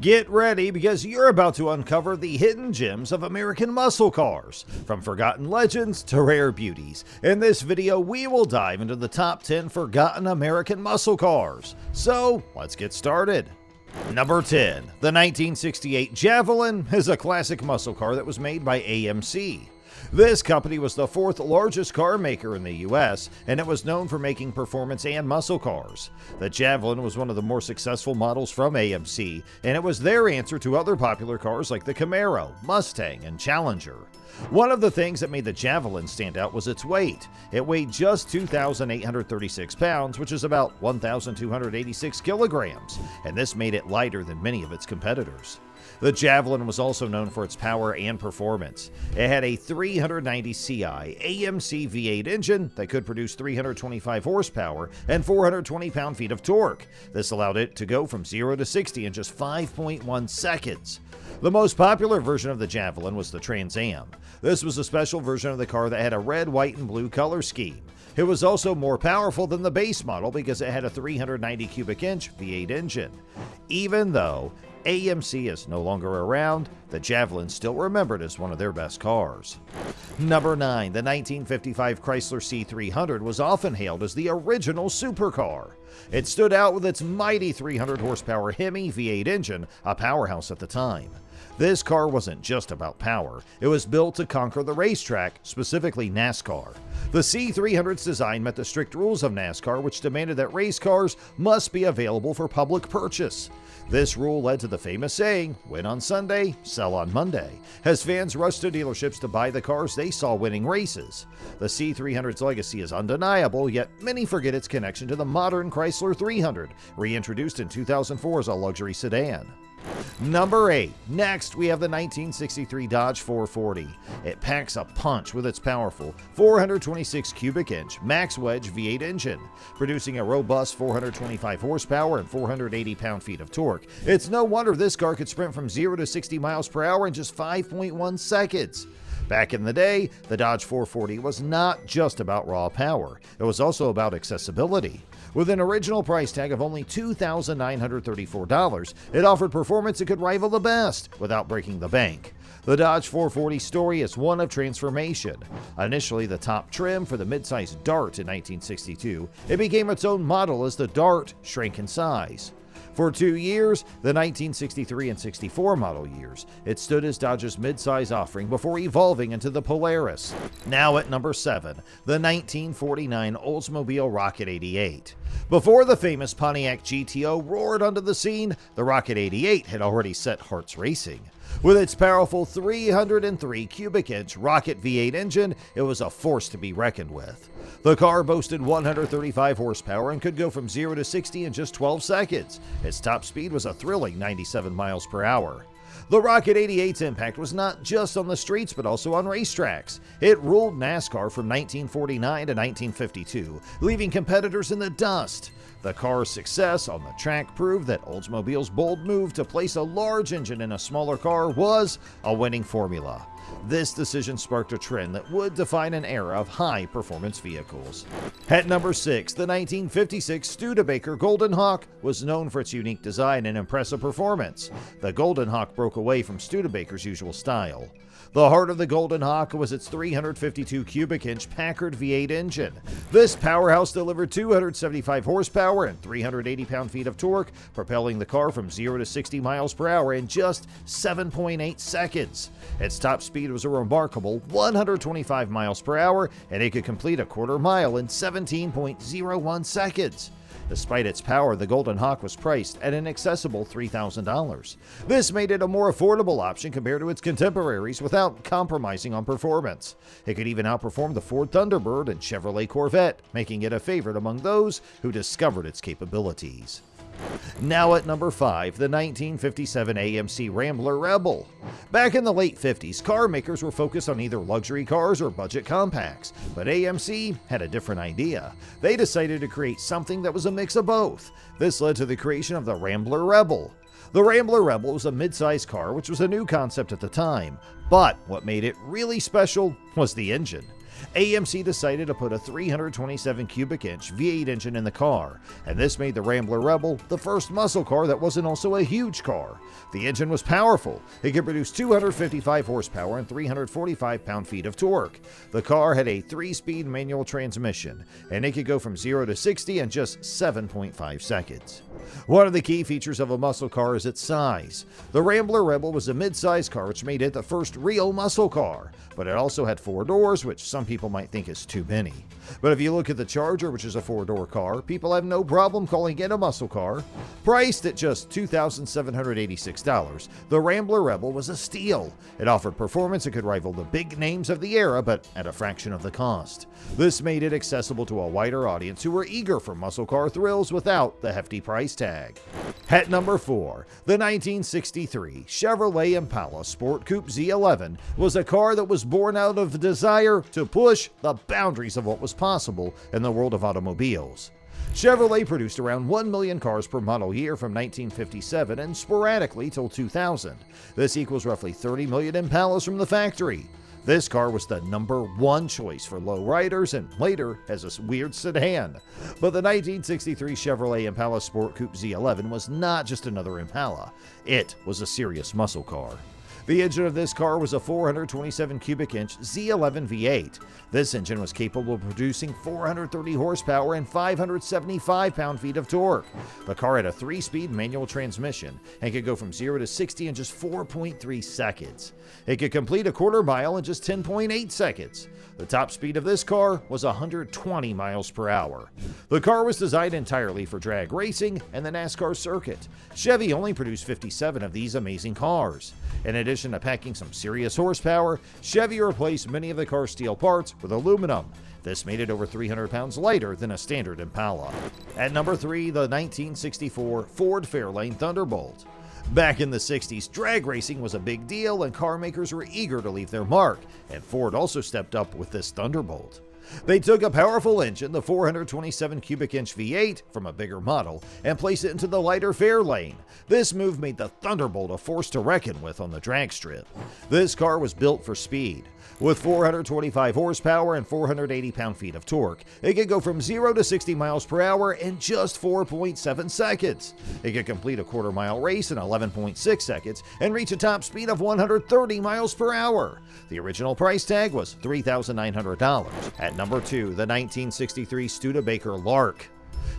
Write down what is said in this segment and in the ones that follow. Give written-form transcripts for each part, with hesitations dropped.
Get ready because you're about to uncover the hidden gems of American muscle cars, from forgotten legends to rare beauties. In this video, we will dive into the top 10 forgotten American muscle cars. So, let's get started. Number 10. The 1968 Javelin is a classic muscle car that was made by AMC. This company was the fourth largest car maker in the US, and it was known for making performance and muscle cars. The Javelin was one of the more successful models from AMC, and it was their answer to other popular cars like the Camaro, Mustang, and Challenger. One of the things that made the Javelin stand out was its weight. It weighed just 2,836 pounds, which is about 1,286 kilograms, and this made it lighter than many of its competitors. The Javelin was also known for its power and performance. It had a 390 CI AMC V8 engine that could produce 325 horsepower and 420 pound-feet of torque. This allowed it to go from 0 to 60 in just 5.1 seconds. The most popular version of the Javelin was the Trans Am. This was a special version of the car that had a red, white, and blue color scheme. It was also more powerful than the base model because it had a 390 cubic inch V8 engine. Even though AMC is no longer around, the Javelin still remembered as one of their best cars. Number 9. The 1955 Chrysler C300 was often hailed as the original supercar. It stood out with its mighty 300 horsepower Hemi V8 engine, a powerhouse at the time. This car wasn't just about power, it was built to conquer the racetrack, specifically NASCAR. The C300's design met the strict rules of NASCAR, which demanded that race cars must be available for public purchase. This rule led to the famous saying, "Win on Sunday, sell on Monday," as fans rushed to dealerships to buy the cars they saw winning races. The C300's legacy is undeniable, yet many forget its connection to the modern Chrysler 300, reintroduced in 2004 as a luxury sedan. Number 8. Next, we have the 1963 Dodge 440. It packs a punch with its powerful 426 cubic inch max wedge V8 engine, producing a robust 425 horsepower and 480 pound-feet of torque. It's no wonder this car could sprint from 0 to 60 miles per hour in just 5.1 seconds. Back in the day, the Dodge 440 was not just about raw power, it was also about accessibility. With an original price tag of only $2,934, it offered performance that could rival the best without breaking the bank. The Dodge 440 story is one of transformation. Initially the top trim for the midsize Dart in 1962, it became its own model as the Dart shrank in size. For 2 years, the 1963 and 64 model years, it stood as Dodge's midsize offering before evolving into the Polaris. Now at number 7, the 1949 Oldsmobile Rocket 88. Before the famous Pontiac GTO roared onto the scene, the Rocket 88 had already set hearts racing. With its powerful 303 cubic inch Rocket V8 engine, it was a force to be reckoned with. The car boasted 135 horsepower and could go from 0 to 60 in just 12 seconds. Its top speed was a thrilling 97 miles per hour. The Rocket 88's impact was not just on the streets but also on racetracks. It ruled NASCAR from 1949 to 1952, leaving competitors in the dust. The car's success on the track proved that Oldsmobile's bold move to place a large engine in a smaller car was a winning formula. This decision sparked a trend that would define an era of high-performance vehicles. At number 6, the 1956 Studebaker Golden Hawk was known for its unique design and impressive performance. The Golden Hawk broke away from Studebaker's usual style. The heart of the Golden Hawk was its 352 cubic inch Packard V8 engine. This powerhouse delivered 275 horsepower and 380 pound-feet of torque, propelling the car from 0 to 60 miles per hour in just 7.8 seconds. Its top speed was a remarkable 125 miles per hour, and it could complete a quarter mile in 17.01 seconds. Despite its power, the Golden Hawk was priced at an accessible $3,000. This made it a more affordable option compared to its contemporaries without compromising on performance. It could even outperform the Ford Thunderbird and Chevrolet Corvette, making it a favorite among those who discovered its capabilities. Now at number 5, the 1957 AMC Rambler Rebel. Back in the late 50s, car makers were focused on either luxury cars or budget compacts, but AMC had a different idea. They decided to create something that was a mix of both. This led to the creation of the Rambler Rebel. The Rambler Rebel was a mid-size car, which was a new concept at the time, but what made it really special was the engine. AMC decided to put a 327 cubic inch V8 engine in the car, and this made the Rambler Rebel the first muscle car that wasn't also a huge car. The engine was powerful. It could produce 255 horsepower and 345 pound-feet of torque. The car had a 3-speed manual transmission, and it could go from 0 to 60 in just 7.5 seconds. One of the key features of a muscle car is its size. The Rambler Rebel was a mid-size car, which made it the first real muscle car, but it also had 4 doors, which some people might think is too many. But if you look at the Charger, which is a 4-door car, people have no problem calling it a muscle car. Priced at just $2,786, the Rambler Rebel was a steal. It offered performance that could rival the big names of the era, but at a fraction of the cost. This made it accessible to a wider audience who were eager for muscle car thrills without the hefty price tag. At number 4, the 1963 Chevrolet Impala Sport Coupe Z11 was a car that was born out of the desire to push the boundaries of what was possible in the world of automobiles. Chevrolet produced around 1 million cars per model year from 1957 and sporadically till 2000. This equals roughly 30 million Impalas from the factory. This car was the #1 choice for lowriders and later as a weird sedan. But the 1963 Chevrolet Impala Sport Coupe Z11 was not just another Impala. It was a serious muscle car. The engine of this car was a 427 cubic inch Z11 V8. This engine was capable of producing 430 horsepower and 575 pound-feet of torque. The car had a 3-speed manual transmission and could go from 0 to 60 in just 4.3 seconds. It could complete a quarter mile in just 10.8 seconds. The top speed of this car was 120 miles per hour. The car was designed entirely for drag racing and the NASCAR circuit. Chevy only produced 57 of these amazing cars. In addition to packing some serious horsepower, Chevy replaced many of the car's steel parts with aluminum. This made it over 300 pounds lighter than a standard Impala. At number 3, the 1964 Ford Fairlane Thunderbolt. Back in the 60s, drag racing was a big deal and car makers were eager to leave their mark, and Ford also stepped up with this Thunderbolt. They took a powerful engine, the 427 cubic inch V8, from a bigger model and placed it into the lighter Fairlane. This move made the Thunderbolt a force to reckon with on the drag strip. This car was built for speed. With 425 horsepower and 480 pound-feet of torque, it could go from 0 to 60 miles per hour in just 4.7 seconds. It could complete a quarter-mile race in 11.6 seconds and reach a top speed of 130 miles per hour. The original price tag was $3,900. At number 2, the 1963 Studebaker Lark.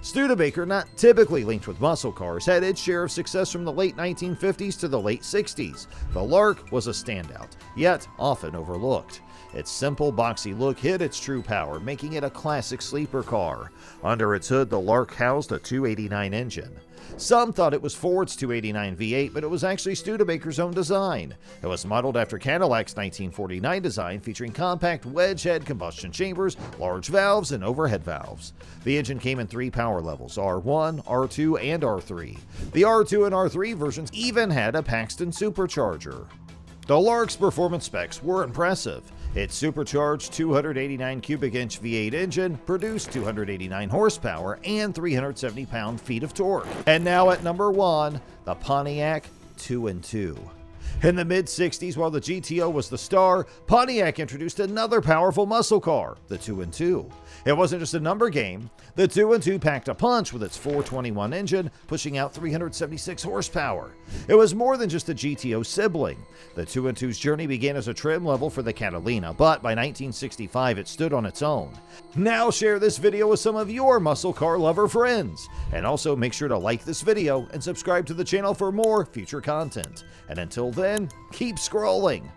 Studebaker, not typically linked with muscle cars, had its share of success from the late 1950s to the late 60s. The Lark was a standout, yet often overlooked. Its simple, boxy look hid its true power, making it a classic sleeper car. Under its hood, the Lark housed a 289 engine. Some thought it was Ford's 289 V8, but it was actually Studebaker's own design. It was modeled after Cadillac's 1949 design, featuring compact wedge-head combustion chambers, large valves, and overhead valves. The engine came in 3 power levels, R1, R2, and R3. The R2 and R3 versions even had a Paxton supercharger. The Lark's performance specs were impressive. Its supercharged 289 cubic inch V8 engine produced 289 horsepower and 370 pound-feet of torque. And now at number 1, the Pontiac 2-in-2. In the mid-60s, while the GTO was the star, Pontiac introduced another powerful muscle car, the 2-in-2. It wasn't just a number game. The 2-in-2 packed a punch with its 421 engine, pushing out 376 horsepower. It was more than just a GTO sibling. The 2-in-2's journey began as a trim level for the Catalina, but by 1965 it stood on its own. Now share this video with some of your muscle car lover friends. And also make sure to like this video and subscribe to the channel for more future content. And until then, keep scrolling.